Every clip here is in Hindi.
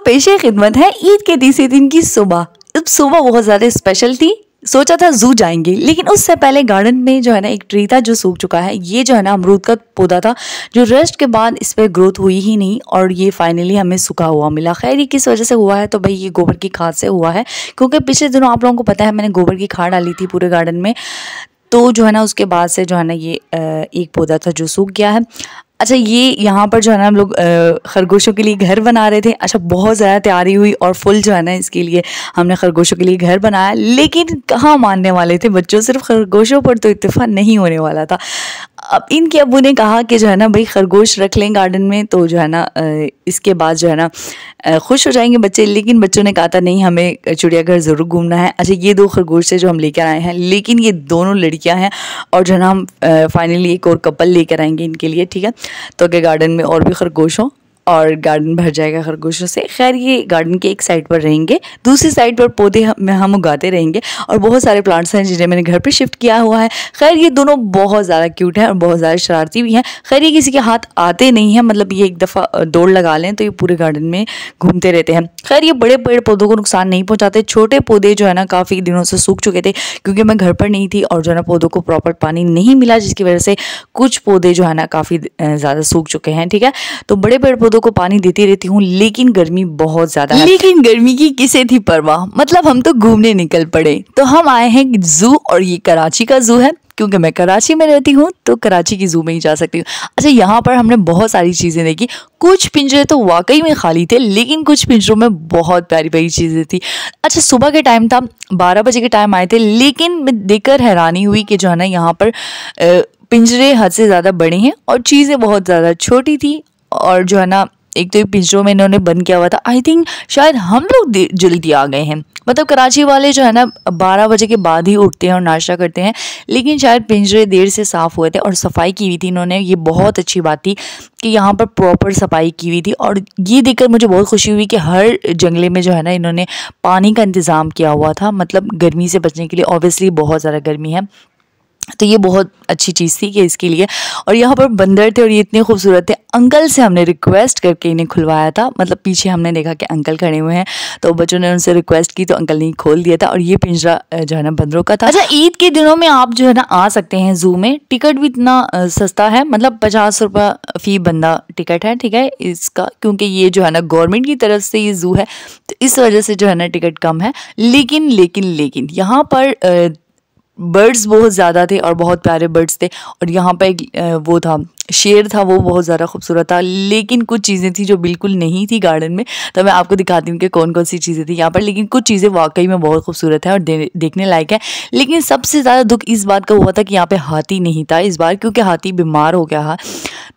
पेशे खिदमत है ईद के तीसरे दिन की सुबह। अब सुबह बहुत ज़्यादा स्पेशल थी। सोचा था जू जाएंगे, लेकिन उससे पहले गार्डन में जो है ना एक ट्री था जो सूख चुका है। ये जो है ना अमरूद का पौधा था जो रेस्ट के बाद इस पर ग्रोथ हुई ही नहीं और ये फाइनली हमें सूखा हुआ मिला। खैर ये किस वजह से हुआ है तो भाई ये गोबर की खाद से हुआ है, क्योंकि पिछले दिनों आप लोगों को पता है मैंने गोबर की खाद डाली थी पूरे गार्डन में। तो जो है ना उसके बाद से जो है ना ये एक पौधा था जो सूख गया है। अच्छा, ये यहाँ पर जो है ना हम लोग खरगोशों के लिए घर बना रहे थे। अच्छा, बहुत ज़्यादा तैयारी हुई और फुल जो है ना इसके लिए हमने खरगोशों के लिए घर बनाया, लेकिन कहाँ मानने वाले थे बच्चों, सिर्फ खरगोशों पर तो इत्तेफाक नहीं होने वाला था। अब इनके अब्बू ने कहा कि जो है ना भाई खरगोश रख लें गार्डन में, तो जो है ना इसके बाद जो है ना खुश हो जाएंगे बच्चे, लेकिन बच्चों ने कहा था नहीं हमें चिड़ियाघर ज़रूर घूमना है। अच्छा, ये 2 खरगोश है जो हम लेकर आए हैं, लेकिन ये दोनों लड़कियां हैं और जो है ना हम फाइनली एक और कपल लेकर आएंगे इनके लिए, ठीक है, तो कि गार्डन में और भी खरगोश हों और गार्डन भर जाएगा खरगोशों से। खैर ये गार्डन के एक साइड पर रहेंगे, दूसरी साइड पर पौधे हम उगाते रहेंगे और बहुत सारे प्लांट्स हैं जिन्हें मैंने घर पे शिफ्ट किया हुआ है। खैर ये दोनों बहुत ज़्यादा क्यूट हैं और बहुत ज़्यादा शरारती भी हैं। खैर ये किसी के हाथ आते नहीं हैं, मतलब ये एक दफ़ा दौड़ लगा लें तो ये पूरे गार्डन में घूमते रहते हैं। खैर ये बड़े पेड़ पौधों को नुकसान नहीं पहुँचाते। छोटे पौधे जो है ना काफ़ी दिनों से सूख चुके थे क्योंकि मैं घर पर नहीं थी और जो है ना पौधों को प्रॉपर पानी नहीं मिला, जिसकी वजह से कुछ पौधे जो है ना काफ़ी ज़्यादा सूख चुके हैं, ठीक है। तो बड़े पेड़ पौधों को पानी देती रहती हूँ, लेकिन गर्मी बहुत ज़्यादा है। लेकिन गर्मी की किसे थी परवाह, मतलब हम तो घूमने निकल पड़े। तो हम आए हैं जू, और ये कराची का जू है क्योंकि मैं कराची में रहती हूँ तो कराची की जू में ही जा सकती हूँ। अच्छा, यहाँ पर हमने बहुत सारी चीज़ें देखी। कुछ पिंजरे तो वाकई में खाली थे, लेकिन कुछ पिंजरों में बहुत प्यारी प्यारी चीज़ें थी। अच्छा, सुबह के टाइम था, 12 बजे के टाइम आए थे, लेकिन मैं देखकर हैरानी हुई कि जो है ना यहाँ पर पिंजरे हद से ज़्यादा बड़े हैं और चीज़ें बहुत ज़्यादा छोटी थी। और जो है ना एक तो ये पिंजरों में इन्होंने बंद किया हुआ था। आई थिंक शायद हम लोग जल्दी आ गए हैं, मतलब कराची वाले जो है ना 12 बजे के बाद ही उठते हैं और नाश्ता करते हैं, लेकिन शायद पिंजरे देर से साफ़ हुए थे और सफाई की हुई थी इन्होंने। ये बहुत अच्छी बात थी कि यहाँ पर प्रॉपर सफाई की हुई थी और ये देखकर मुझे बहुत खुशी हुई कि हर जंगले में जो है ना इन्होंने पानी का इंतज़ाम किया हुआ था, मतलब गर्मी से बचने के लिए। ऑब्वियसली बहुत ज़्यादा गर्मी है तो ये बहुत अच्छी चीज़ थी कि इसके लिए। और यहाँ पर बंदर थे और ये इतने खूबसूरत थे। अंकल से हमने रिक्वेस्ट करके इन्हें खुलवाया था, मतलब पीछे हमने देखा कि अंकल खड़े हुए हैं तो बच्चों ने उनसे रिक्वेस्ट की तो अंकल ने खोल दिया था और ये पिंजरा जो है ना बंदरों का था। अच्छा, ईद के दिनों में आप जो है ना आ सकते हैं जू में। टिकट भी इतना सस्ता है, मतलब 50 रुपये फ़ी बंदा टिकट है, ठीक है इसका, क्योंकि ये जो है ना गवर्नमेंट की तरफ से ये जू है तो इस वजह से जो है ना टिकट कम है। लेकिन यहाँ पर बर्ड्स बहुत ज़्यादा थे और बहुत प्यारे बर्ड्स थे। और यहाँ पर एक वो था शेर था, वो बहुत ज़्यादा खूबसूरत था। लेकिन कुछ चीज़ें थी जो बिल्कुल नहीं थी गार्डन में, तो मैं आपको दिखाती हूँ कि कौन कौन सी चीज़ें थी यहाँ पर। लेकिन कुछ चीज़ें वाकई में बहुत खूबसूरत है और देखने लायक है। लेकिन सबसे ज़्यादा दुख इस बात का हुआ था कि यहाँ पे हाथी नहीं था इस बार, क्योंकि हाथी बीमार हो गया था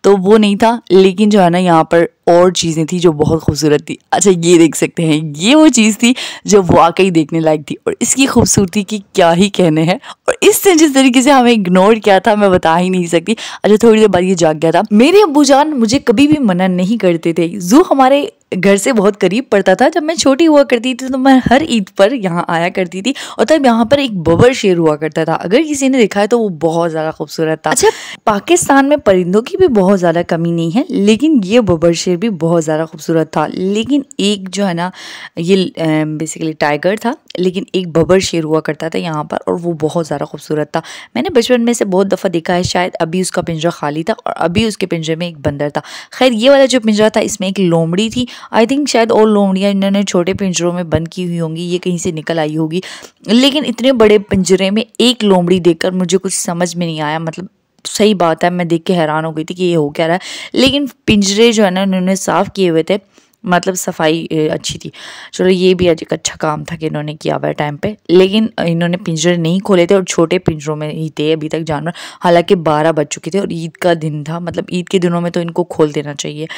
तो वो नहीं था। लेकिन जो है ना यहाँ पर और चीज़ें थी जो बहुत खूबसूरत थी। अच्छा, ये देख सकते हैं, ये वो चीज़ थी जो वाकई देखने लायक थी और इसकी खूबसूरती की क्या ही कहने हैं। और इससे जिस तरीके से हमें इग्नोर किया था मैं बता ही नहीं सकती। अच्छा, थोड़ी देर बाद ये जाग गया था। मेरे अब्बू जान मुझे कभी भी मना नहीं करते थे। जू हमारे घर से बहुत करीब पड़ता था। जब मैं छोटी हुआ करती थी तो मैं हर ईद पर यहाँ आया करती थी और तब यहाँ पर एक बबर शेर हुआ करता था। अगर किसी ने देखा है तो वो बहुत ज़्यादा खूबसूरत था। अच्छा, पाकिस्तान में परिंदों की भी बहुत ज़्यादा कमी नहीं है, लेकिन ये बबर शेर भी बहुत ज़्यादा खूबसूरत था। लेकिन एक जो है ना ये बेसिकली टाइगर था, लेकिन एक बबर शेर हुआ करता था यहाँ पर और वो बहुत ज़्यादा खूबसूरत था। मैंने बचपन में से बहुत दफ़ा देखा है, शायद अभी उसका पिंजरा खाली था और अभी उसके पिंजरे में एक बंदर था। खैर ये वाला जो पिंजरा था इसमें एक लोमड़ी थी। आई थिंक शायद और लोमड़ियाँ इन्होंने छोटे पिंजरों में बंद की हुई होंगी, ये कहीं से निकल आई होगी। लेकिन इतने बड़े पिंजरे में एक लोमड़ी देखकर मुझे कुछ समझ में नहीं आया। मतलब सही बात है, मैं देख के हैरान हो गई थी कि ये हो क्या रहा है। लेकिन पिंजरे जो है ना उन्होंने साफ़ किए हुए थे, मतलब सफाई अच्छी थी। चलो ये भी एक अच्छा काम था कि इन्होंने किया हुआ टाइम पे। लेकिन इन्होंने पिंजरे नहीं खोले थे और छोटे पिंजरों में ही थे अभी तक जानवर। हालांकि 12 बज चुके थे और ईद का दिन था, मतलब ईद के दिनों में तो इनको खोल देना चाहिए।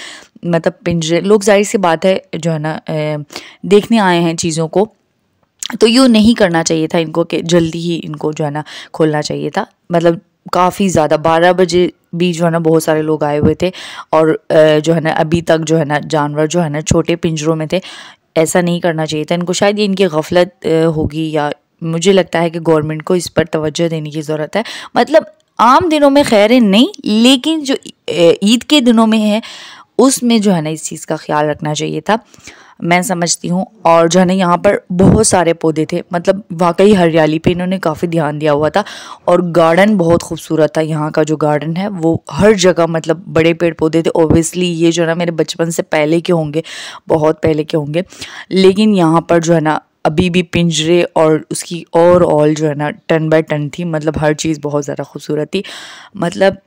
मतलब पिंजरे लोग जाहिर सी बात है जो है ना देखने आए हैं चीज़ों को, तो यूँ नहीं करना चाहिए था इनको कि जल्दी ही इनको जो है ना खोलना चाहिए था। मतलब काफ़ी ज़्यादा 12 बजे भी जो है ना बहुत सारे लोग आए हुए थे और जो है ना अभी तक जो है ना जानवर जो है ना छोटे पिंजरों में थे। ऐसा नहीं करना चाहिए था इनको। शायद ये इनकी गफलत होगी, या मुझे लगता है कि गवर्नमेंट को इस पर तवज्जो देने की ज़रूरत है। मतलब आम दिनों में खैर नहीं, लेकिन जो ईद के दिनों में है उसमें जो है ना इस चीज़ का ख्याल रखना चाहिए था, मैं समझती हूँ। और जो है ना यहाँ पर बहुत सारे पौधे थे, मतलब वाकई हरियाली पे इन्होंने काफ़ी ध्यान दिया हुआ था। और गार्डन बहुत खूबसूरत था, यहाँ का जो गार्डन है वो हर जगह मतलब बड़े पेड़ पौधे थे। ओब्वियसली ये जो है ना मेरे बचपन से पहले के होंगे, बहुत पहले के होंगे, लेकिन यहाँ पर जो है ना अभी भी पिंजरे और उसकी ओवरऑल जो है ना टन बाय टन थी, मतलब हर चीज़ बहुत ज़्यादा खूबसूरत थी मतलब।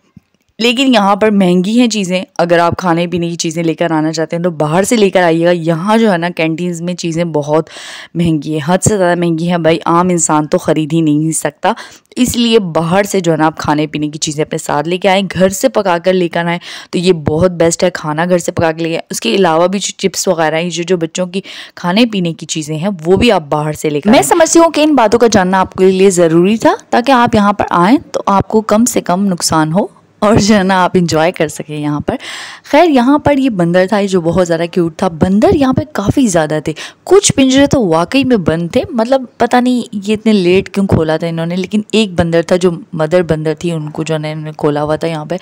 लेकिन यहाँ पर महंगी हैं चीज़ें, अगर आप खाने पीने की चीज़ें लेकर आना चाहते हैं तो बाहर से लेकर आइएगा। यहाँ जो है ना कैंटीन्स में चीज़ें बहुत महंगी है, हद से ज़्यादा महंगी है भाई, आम इंसान तो ख़रीद ही नहीं सकता। इसलिए बाहर से जो है ना आप खाने पीने की चीज़ें अपने साथ लेके आएँ, घर से पका कर लेकर आएँ तो ये बहुत बेस्ट है। खाना घर से पका के ले आएँ, उसके अलावा भी जो चिप्स वगैरह हैं, जो बच्चों की खाने पीने की चीज़ें हैं वो भी आप बाहर से लेकर। मैं समझती हूँ कि इन बातों का जानना आपके लिए ज़रूरी था, ताकि आप यहाँ पर आएँ तो आपको कम से कम नुकसान हो और जो है ना आप इंजॉय कर सकें यहाँ पर। खैर यहाँ पर ये बंदर था जो बहुत ज़्यादा क्यूट था। बंदर यहाँ पे काफ़ी ज़्यादा थे, कुछ पिंजरे तो वाकई में बंद थे, मतलब पता नहीं ये इतने लेट क्यों खोला था इन्होंने। लेकिन एक बंदर था जो मदर बंदर थी, उनको जो है इन्होंने खोला हुआ था यहाँ पे।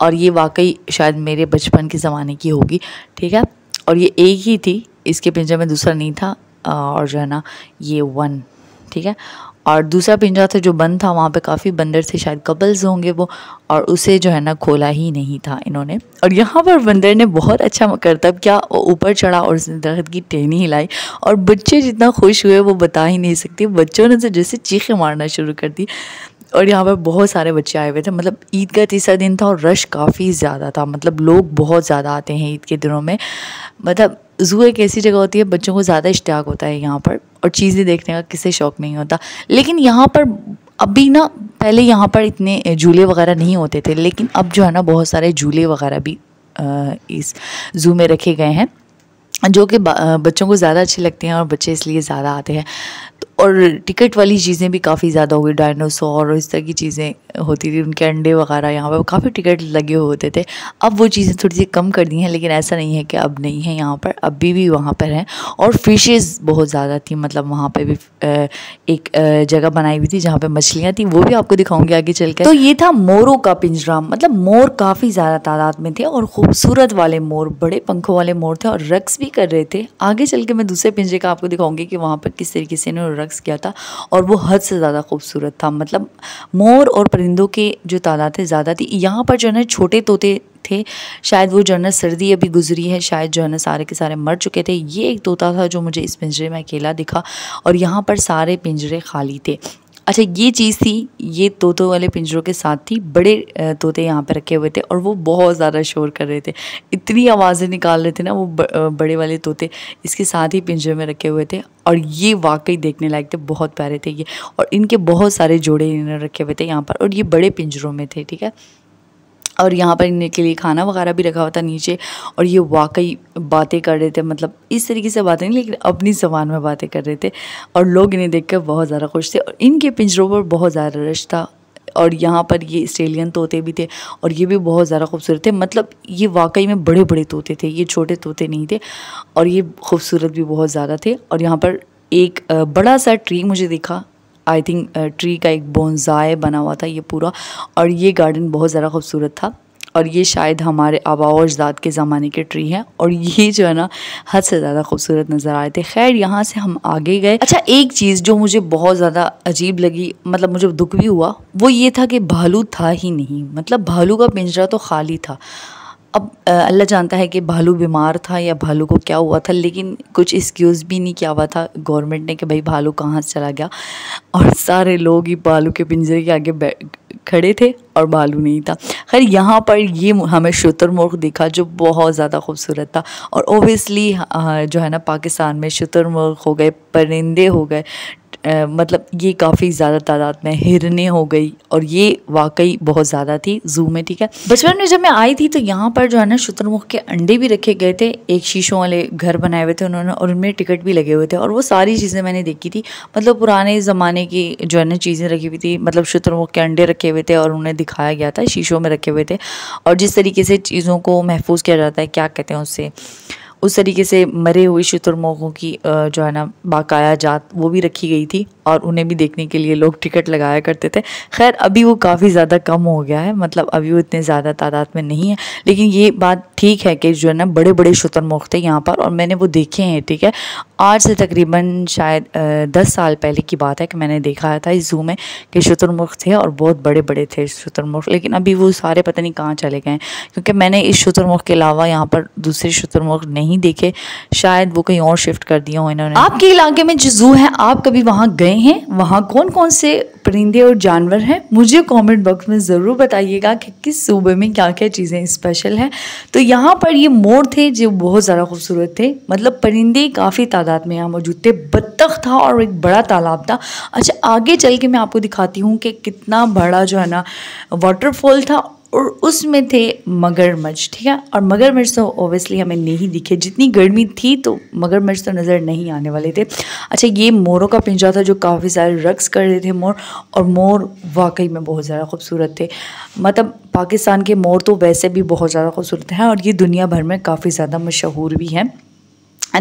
और ये वाकई शायद मेरे बचपन के ज़माने की होगी, ठीक है। और ये एक ही थी, इसके पिंजरे में दूसरा नहीं था। और जो है ना ये वन, ठीक है। और दूसरा पिंजरा था जो बंद था, वहाँ पे काफ़ी बंदर थे, शायद कपल्स होंगे वो, और उसे जो है ना खोला ही नहीं था इन्होंने। और यहाँ पर बंदर ने बहुत अच्छा करतब किया, ऊपर चढ़ा और उसने दरख्त की टहनी हिलाई और बच्चे जितना खुश हुए वो बता ही नहीं सकते। बच्चों ने तो जैसे चीखें मारना शुरू कर दी। और यहाँ पर बहुत सारे बच्चे आए हुए थे, मतलब ईद का तीसरा दिन था और रश काफ़ी ज़्यादा था, मतलब लोग बहुत ज़्यादा आते हैं ईद के दिनों में। मतलब ज़ू एक ऐसी जगह होती है, बच्चों को ज़्यादा इश्तियाक होता है यहाँ पर, और चीज़ें देखने का किसे शौक़ नहीं होता। लेकिन यहाँ पर अभी ना, पहले यहाँ पर इतने झूले वगैरह नहीं होते थे, लेकिन अब जो है ना बहुत सारे झूले वगैरह भी इस ज़ू में रखे गए हैं, जो कि बच्चों को ज़्यादा अच्छे लगते हैं और बच्चे इसलिए ज़्यादा आते हैं। और टिकट वाली चीज़ें भी काफ़ी ज़्यादा हो गई, डायनासोर और इस तरह की चीज़ें होती थी, उनके अंडे वगैरह यहाँ पर काफ़ी टिकट लगे हुए होते थे। अब वो चीज़ें थोड़ी सी कम कर दी हैं, लेकिन ऐसा नहीं है कि अब नहीं है, यहाँ पर अभी भी वहाँ पर हैं। और फिशेस बहुत ज़्यादा थी, मतलब वहाँ पे भी एक जगह बनाई हुई थी जहाँ पे मछलियाँ थी, वो भी आपको दिखाऊंगी आगे चल कर। तो ये था मोरों का पिंजरा, मतलब मोर काफ़ी ज़्यादा तादाद में थे और खूबसूरत वाले मोर, बड़े पंखों वाले मोर थे और रक्स भी कर रहे थे। आगे चल के मैं दूसरे पिंजरे का आपको दिखाऊंगी कि वहाँ पर किस तरीके से इन्होंने रक्स किया था, और वो हद से ज़्यादा खूबसूरत था। मतलब मोर और परिंदों के जो तादाद थे ज़्यादा थी। यहाँ पर जो है ना छोटे तोते थे, शायद वो जो है ना सर्दी अभी गुजरी है, शायद जो है ना सारे के सारे मर चुके थे। ये एक तोता था जो मुझे इस पिंजरे में अकेला दिखा, और यहाँ पर सारे पिंजरे खाली थे। अच्छा ये चीज़ थी, ये तोतों वाले पिंजरों के साथ थी, बड़े तोते यहाँ पे रखे हुए थे और वो बहुत ज़्यादा शोर कर रहे थे, इतनी आवाज़ें निकाल रहे थे ना वो बड़े वाले तोते, इसके साथ ही पिंजरे में रखे हुए थे। और ये वाकई देखने लायक थे, बहुत प्यारे थे ये, और इनके बहुत सारे जोड़े इन्होंने रखे हुए थे यहाँ पर, और ये बड़े पिंजरों में थे, ठीक है। और यहाँ पर इनके लिए खाना वगैरह भी रखा हुआ था नीचे, और ये वाकई बातें कर रहे थे, मतलब इस तरीके से बातें नहीं, लेकिन अपनी ज़बान में बातें कर रहे थे, और लोग इन्हें देखकर बहुत ज़्यादा खुश थे। और इनके पिंजरों पर बहुत ज़्यादा रश था, और यहाँ पर ये ऑस्ट्रेलियन तोते भी थे, और ये भी बहुत ज़्यादा खूबसूरत थे। मतलब ये वाकई में बड़े बड़े तोते थे, ये छोटे तोते नहीं थे, और ये खूबसूरत भी बहुत ज़्यादा थे। और यहाँ पर एक बड़ा सा ट्री मुझे दिखा, आई थिंक ट्री का एक बोनसाई बना हुआ था ये पूरा, और ये गार्डन बहुत ज़्यादा खूबसूरत था, और ये शायद हमारे आबा और अजदाद के ज़माने के ट्री हैं, और ये जो है ना हद से ज़्यादा खूबसूरत नज़र आए थे। खैर यहाँ से हम आगे गए। अच्छा एक चीज़ जो मुझे बहुत ज़्यादा अजीब लगी, मतलब मुझे दुख भी हुआ, वो ये था कि भालू था ही नहीं, मतलब भालू का पिंजरा तो खाली था। अब अल्लाह जानता है कि भालू बीमार था या भालू को क्या हुआ था, लेकिन कुछ एक्सक्यूज़ भी नहीं किया हुआ था गवर्नमेंट ने कि भाई भालू कहाँ से चला गया, और सारे लोग ही भालू के पिंजरे के आगे खड़े थे और भालू नहीं था। खैर यहाँ पर ये हमें शुतुरमुर्ग दिखा जो बहुत ज़्यादा खूबसूरत था, और ओबियसली जो है ना पाकिस्तान में शुतुरमुर्ग हो गए, परिंदे हो गए, मतलब ये काफ़ी ज़्यादा तादाद में, हिरने हो गई, और ये वाकई बहुत ज़्यादा थी ज़ू में, ठीक है। बचपन में जब मैं आई थी तो यहाँ पर जो है ना शुतुरमुर्ग के अंडे भी रखे गए थे, एक शीशों वाले घर बनाए हुए थे उन्होंने, और उनमें टिकट भी लगे हुए थे, और वो सारी चीज़ें मैंने देखी थी। मतलब पुराने ज़माने की जो है ना चीज़ें रखी हुई थी, मतलब शुतुरमुर्ग के अंडे रखे हुए थे और उन्हें दिखाया गया था, शीशों में रखे हुए थे, और जिस तरीके से चीज़ों को महफूज किया जाता है, क्या कहते हैं उससे, उस तरीके से मरे हुए शुतुरमुर्गों की जो है ना बाकाया जात वो भी रखी गई थी, और उन्हें भी देखने के लिए लोग टिकट लगाया करते थे। खैर अभी वो काफ़ी ज़्यादा कम हो गया है, मतलब अभी वो इतने ज़्यादा तादाद में नहीं है, लेकिन ये बात ठीक है कि जो है ना बड़े बड़े शुतुरमुर्ग थे यहाँ पर और मैंने वो देखे हैं, ठीक है। आज से तकरीबन शायद 10 साल पहले की बात है कि मैंने देखा था इस ज़ू में कि शुतुरमुर्ग थे और बहुत बड़े बड़े थे शुतुरमुर्ग, लेकिन अभी वो सारे पता नहीं कहाँ चले गए हैं, क्योंकि मैंने इस शुतुरमुर्ग के अलावा यहाँ पर दूसरे शुतुरमुर्ग नहीं देखे, शायद वो कहीं और शिफ्ट कर दिया हो इन्होंने। आपके इलाके में जो ज़ू है आप कभी वहाँ गए हैं? वहाँ कौन कौन से परिंदे और जानवर हैं? मुझे कमेंट बॉक्स में ज़रूर बताइएगा कि किस सूबे में क्या क्या चीज़ें स्पेशल हैं। तो यहाँ पर ये मोर थे जो बहुत ज़्यादा खूबसूरत थे, मतलब परिंदे काफ़ी तादाद में यहाँ मौजूद थे, बत्तख था और एक बड़ा तालाब था। अच्छा, आगे चल के मैं आपको दिखाती हूँ कि कितना बड़ा जो है ना वाटरफॉल था और उसमें थे मगरमच्छ, ठीक है। और मगरमच्छ तो ओबियसली हमें नहीं दिखे, जितनी गर्मी थी तो मगरमच्छ तो नज़र नहीं आने वाले थे। अच्छा, ये मोरों का पिंजरा था जो काफ़ी सारे रक्स कर रहे थे मोर, और मोर वाकई में बहुत ज़्यादा खूबसूरत थे। मतलब पाकिस्तान के मोर तो वैसे भी बहुत ज़्यादा खूबसूरत हैं और ये दुनिया भर में काफ़ी ज़्यादा मशहूर भी हैं।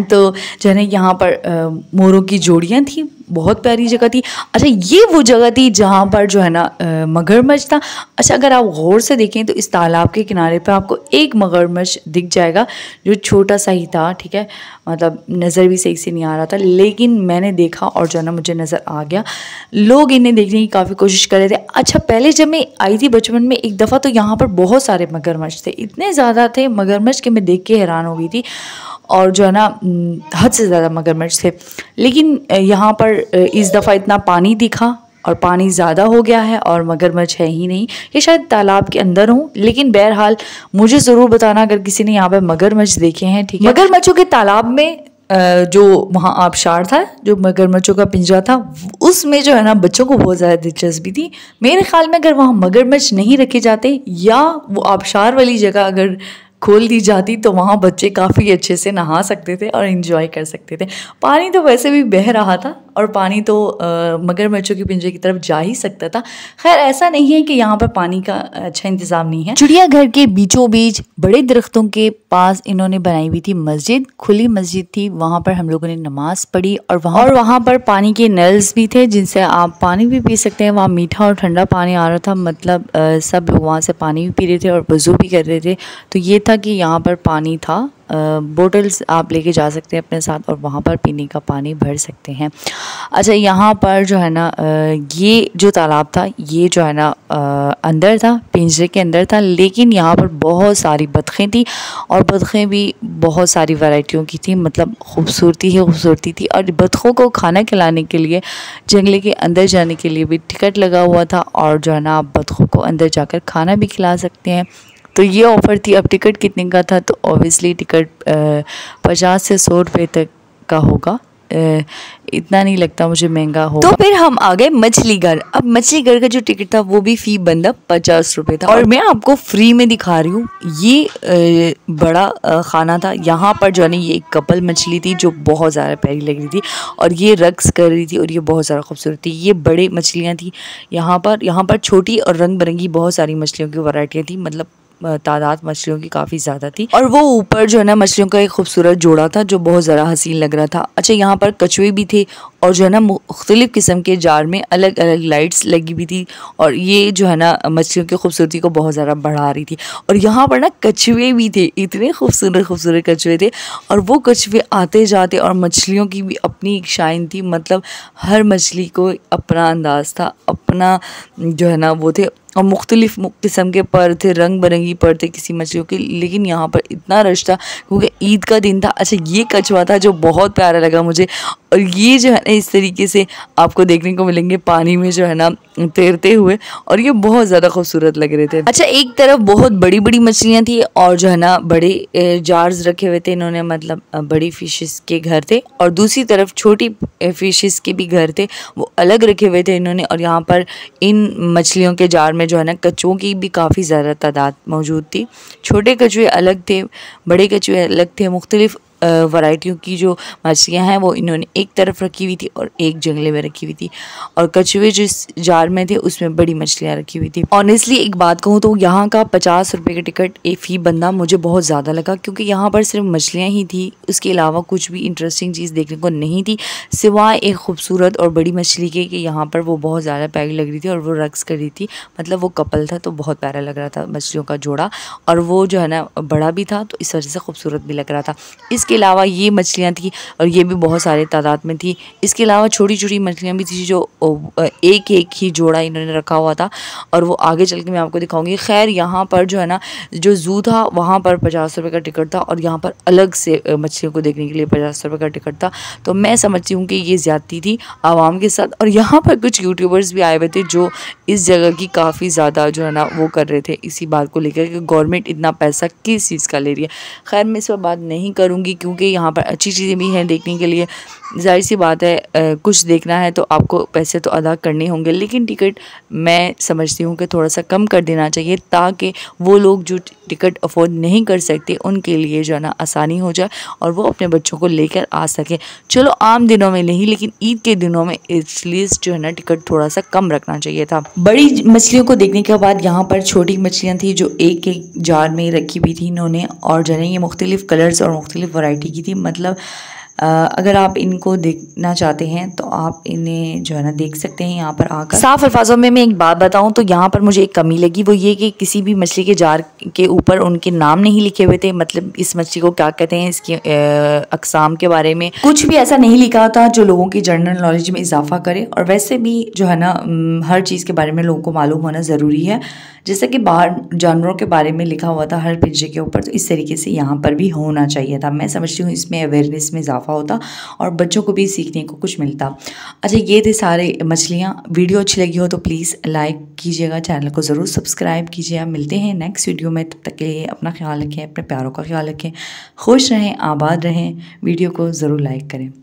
तो जो है ना यहाँ पर मोरों की जोड़ियाँ थी, बहुत प्यारी जगह थी। अच्छा, ये वो जगह थी जहाँ पर जो है ना मगरमच्छ था। अच्छा, अगर आप गौर से देखें तो इस तालाब के किनारे पे आपको एक मगरमच्छ दिख जाएगा जो छोटा सा ही था, ठीक है। मतलब नज़र भी सही से नहीं आ रहा था, लेकिन मैंने देखा और जो है ना मुझे नज़र आ गया। लोग इन्हें देखने की काफ़ी कोशिश कर रहे थे। अच्छा, पहले जब मैं आई थी बचपन में एक दफ़ा, तो यहाँ पर बहुत सारे मगरमच्छ थे, इतने ज़्यादा थे मगरमच्छ कि मैं देख के हैरान हो गई थी, और जो है ना हद से ज़्यादा मगरमच्छ थे। लेकिन यहाँ पर इस दफ़ा इतना पानी दिखा और पानी ज़्यादा हो गया है और मगरमच्छ है ही नहीं, ये शायद तालाब के अंदर हूँ। लेकिन बहरहाल मुझे ज़रूर बताना अगर किसी ने यहाँ पर मगरमच्छ देखे हैं, ठीक है। मगरमच्छों के तालाब में जो वहाँ आबशार था, जो मगरमच्छों का पिंजरा था, उसमें जो है ना बच्चों को बहुत ज़्यादा दिलचस्पी थी। मेरे ख्याल में अगर वहाँ मगरमच्छ नहीं रखे जाते या वो आबशार वाली जगह अगर खोल दी जाती तो वहाँ बच्चे काफ़ी अच्छे से नहा सकते थे और इन्जॉय कर सकते थे। पानी तो वैसे भी बह रहा था और पानी तो मगरमच्छों के पिंजरे की तरफ जा ही सकता था। खैर, ऐसा नहीं है कि यहाँ पर पानी का अच्छा इंतज़ाम नहीं है। चिड़ियाघर के बीचों बीच बड़े दरख्तों के पास इन्होंने बनाई हुई थी मस्जिद, खुली मस्जिद थी। वहाँ पर हम लोगों ने नमाज पढ़ी और वहाँ पर पानी के नल्स भी थे जिनसे आप पानी भी पी सकते हैं। वहाँ मीठा और ठंडा पानी आ रहा था, मतलब सब लोग वहाँ से पानी भी पी रहे थे और वज़ू भी कर रहे थे। तो ये था कि यहाँ पर पानी था, बोटल्स आप लेके जा सकते हैं अपने साथ और वहाँ पर पीने का पानी भर सकते हैं। अच्छा, यहाँ पर जो है ना ये जो तालाब था ये जो है ना अंदर था, पिंजरे के अंदर था, लेकिन यहाँ पर बहुत सारी बतखें थी और बतखें भी बहुत सारी वैरायटियों की थी। मतलब खूबसूरती ही खूबसूरती थी। और बतखों को खाना खिलाने के लिए जंगले के अंदर जाने के लिए भी टिकट लगा हुआ था और जो है ना आप बतखों को अंदर जाकर खाना भी खिला सकते हैं। तो ये ऑफ़र थी। अब टिकट कितने का था? तो ऑब्वियसली टिकट 50 से 100 रुपये तक का होगा, इतना नहीं लगता मुझे महंगा होगा। तो फिर हम आ गए मछली घर। अब मछली घर का जो टिकट था वो भी फ़ी बंदा 50 रुपये था और मैं आपको फ्री में दिखा रही हूँ। ये बड़ा खाना था। यहाँ पर जो है ना ये एक कपल मछली थी जो बहुत ज़्यादा प्यारी लग रही थी और ये रक्स कर रही थी और ये बहुत ज़्यादा खूबसूरत थी। ये बड़े मछलियाँ थी यहाँ पर छोटी और रंग बिरंगी बहुत सारी मछलियों की वैरायटियाँ थी, मतलब तादाद मछलियों की काफ़ी ज़्यादा थी। और वो ऊपर जो है ना मछलियों का एक खूबसूरत जोड़ा था जो बहुत ज़्यादा हसीन लग रहा था। अच्छा, यहाँ पर कछुए भी थे और जो है ना मुख्तलिफ़ किस्म के जार में अलग अलग लाइट्स लगी हुई थी और ये जो है ना मछलियों की खूबसूरती को बहुत ज़्यादा बढ़ा रही थी। और यहाँ पर ना कछुए भी थे, इतने खूबसूरत खूबसूरत कछुए थे और वो कछुए आते जाते और मछलियों की भी अपनी एक शाइन थी। मतलब हर मछली को अपना अंदाज़ था, अपना जो है ना वो थे और मुख्तलिफ़ किस्म के पर थे, रंग बिरंगी पर थे किसी मछलियों के। लेकिन यहाँ पर इतना रश था क्योंकि ईद का दिन था। अच्छा, ये कछुआ था जो बहुत प्यारा लगा मुझे और ये जो है ना इस तरीके से आपको देखने को मिलेंगे पानी में जो है ना तैरते हुए और ये बहुत ज़्यादा खूबसूरत लग रहे थे। अच्छा, एक तरफ बहुत बड़ी बड़ी मछलियाँ थी और जो है ना बड़े जार्स रखे हुए थे इन्होंने, मतलब बड़ी फिशेस के घर थे और दूसरी तरफ छोटी फिशेस के भी घर थे, वो अलग रखे हुए थे इन्होंने। और यहाँ पर इन मछलियों के जार में जो है ना कछुओं की भी काफ़ी ज़्यादा तादाद मौजूद थी। छोटे कछुए अलग थे, बड़े कछुए अलग थे, मुख्तलिफ वैरायटियों की जो मछलियाँ हैं वो इन्होंने एक तरफ रखी हुई थी और एक जंगले में रखी हुई थी, और कछुए जिस जार में थे उसमें बड़ी मछलियाँ रखी हुई थी। ऑनेस्टली एक बात कहूँ तो यहाँ का 50 रुपये का टिकट एक फ़ी बनना मुझे बहुत ज़्यादा लगा, क्योंकि यहाँ पर सिर्फ मछलियाँ ही थी, उसके अलावा कुछ भी इंटरेस्टिंग चीज़ देखने को नहीं थी, सिवाय एक खूबसूरत और बड़ी मछली के कि यहाँ पर वो बहुत ज़्यादा प्यारी लग रही थी और वो रक्स कर रही थी, मतलब वो कपल था तो बहुत प्यारा लग रहा था मछलियों का जोड़ा, और वो जो है ना बड़ा भी था तो इस वजह से खूबसूरत भी लग रहा था। इसके अलावा ये मछलियाँ थी और ये भी बहुत सारे तादाद में थी। इसके अलावा छोटी छोटी मछलियाँ भी थी जो एक एक ही जोड़ा इन्होंने रखा हुआ था, और वो आगे चल के मैं आपको दिखाऊंगी। खैर यहाँ पर जो है ना जो ज़ू था वहाँ पर 50 रुपये का टिकट था, और यहाँ पर अलग से मछलियों को देखने के लिए 50 रुपये का टिकट था, तो मैं समझती हूँ कि ये ज़्यादती थी आवाम के साथ। और यहाँ पर कुछ यूट्यूबर्स भी आए हुए थे जो इस जगह की काफ़ी ज़्यादा जो है ना वो कर रहे थे इसी बात को लेकर कि गवर्नमेंट इतना पैसा किस चीज़ का ले रही है। खैर मैं इस पर बात नहीं करूँगी, क्योंकि यहाँ पर अच्छी चीज़ें भी हैं देखने के लिए, जाहिर सी बात है कुछ देखना है तो आपको पैसे तो अदा करने होंगे, लेकिन टिकट मैं समझती हूँ कि थोड़ा सा कम कर देना चाहिए, ताकि वो लोग जो टिकट अफोर्ड नहीं कर सकते उनके लिए जो है ना आसानी हो जाए और वो अपने बच्चों को लेकर आ सके। चलो आम दिनों में नहीं, लेकिन ईद के दिनों में एटलीस्ट जो है ना टिकट थोड़ा सा कम रखना चाहिए था। बड़ी मछलियों को देखने के बाद यहाँ पर छोटी मछलियाँ थी जो एक एक जार में रखी हुई थी इन्होंने, और जो है ये मुख्तलिफ़ कलर्स और मुख्तलिफ़ वैरायटी की थी। मतलब अगर आप इनको देखना चाहते हैं तो आप इन्हें जो है ना देख सकते हैं यहाँ पर आकर। साफ अल्फाजों में मैं एक बात बताऊँ तो यहाँ पर मुझे एक कमी लगी, वो ये कि किसी भी मछली के जार के ऊपर उनके नाम नहीं लिखे हुए थे, मतलब इस मछली को क्या कहते हैं, इसकी अक़साम के बारे में कुछ भी ऐसा नहीं लिखा था जो लोगों की जनरल नॉलेज में इजाफा करे। और वैसे भी जो है ना हर चीज़ के बारे में लोगों को मालूम होना ज़रूरी है, जैसे कि बाहर जानवरों के बारे में लिखा हुआ था हर पिंजरे के ऊपर, तो इस तरीके से यहाँ पर भी होना चाहिए था। मैं समझती हूँ इसमें अवेयरनेस में इजाफा होता और बच्चों को भी सीखने को कुछ मिलता। अच्छा ये थे सारे मछलियाँ। वीडियो अच्छी लगी हो तो प्लीज़ लाइक कीजिएगा, चैनल को ज़रूर सब्सक्राइब कीजिएगा। मिलते हैं नेक्स्ट वीडियो में, तब तक के लिए अपना ख्याल रखें, अपने प्यारों का ख्याल रखें, खुश रहें, आबाद रहें। वीडियो को ज़रूर लाइक करें।